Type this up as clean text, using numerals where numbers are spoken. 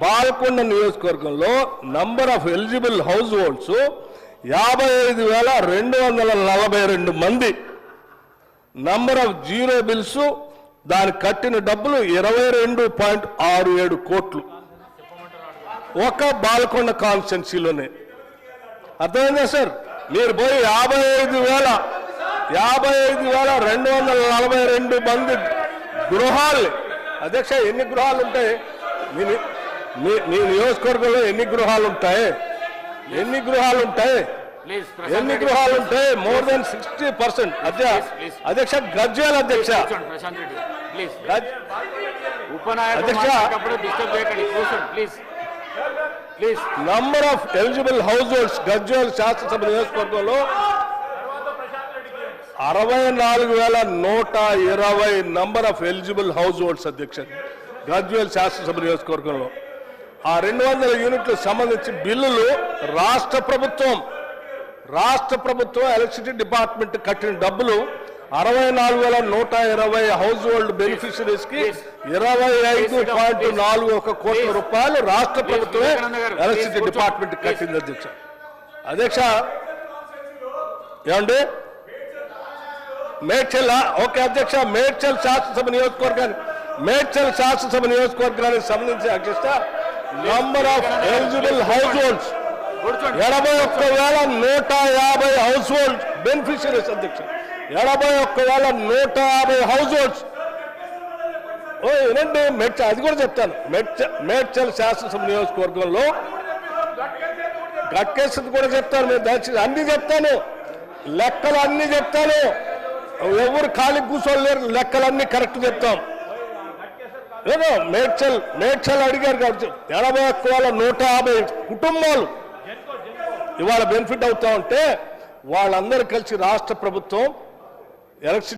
బాల్కొండ నియోజకవర్గంలో number of eligible house holds 55,242 మంది. Number of zero bills దాని కట్టిన డబ్బులు 22.67 కోట్లు ఒక బాల్కొండ కాన్స్టిట్యున్సీలోనే. అర్థమైందా సార్? మీరు పోయి 55,242 మంది గృహాలు. అధ్యక్ష, ఎన్ని గృహాలు ఉంటాయి మీ నియోజకవర్గంలో? ఎన్ని గృహాలు ఉంటాయి? More than 60%. అధ్యక్ష గజ్వేల్ అధ్యక్ష number of eligible house holds Gajwel శాసనసభ నియోజకవర్గంలో 64,120 number of eligible house holds. అధ్యక్ష గజ్వేల్ శాసనసభ నియోజకవర్గంలో ఆ 200 యూనిట్లకు సంబంధించి బిల్లులు రాష్ట్ర ప్రభుత్వం ఎలక్ట్రిసిటీ డిపార్ట్మెంట్ కట్టిన డబ్బులు 64,120 హౌస్ హోల్డ్ బెనిఫిషరీస్ కి 25.41 కోట్ల రూపాయలు రాష్ట్ర ప్రభుత్వమే ఎలక్ట్రిసిటీ డిపార్ట్మెంట్ కట్టింది. అధ్యక్ష ఏమండి? మేడ్చల్ ఓకే అధ్యక్ష, మేడ్చల్ శాసనసభ నియోజకవర్గానికి సంబంధించి అధ్యక్ష number of eligible house holds 81,150 house hold beneficiaries. అధ్యక్ష 81,150 హౌస్ హోల్డ్స్. ఏనండి మేడ్చల్, అది కూడా చెప్తాను. మేడ్చల్ శాసనసభ నియోజకవర్గంలో గట్కేసి కూడా చెప్తాను. మీరు దయచేసి అన్ని చెప్తాను, లెక్కలు అన్ని చెప్తాను. ఎవరు ఖాళీ కూర్చోలేరు, లెక్కలన్నీ కరెక్ట్ చెప్తాం. మేడ్చల్ అడిగారు కాబట్టి 81,150 కుటుంబాలు ఇవాళ బెనిఫిట్ అవుతా ఉంటే వాళ్ళందరూ కలిసి రాష్ట్ర ప్రభుత్వం ఎలక్ట్రిసిటీ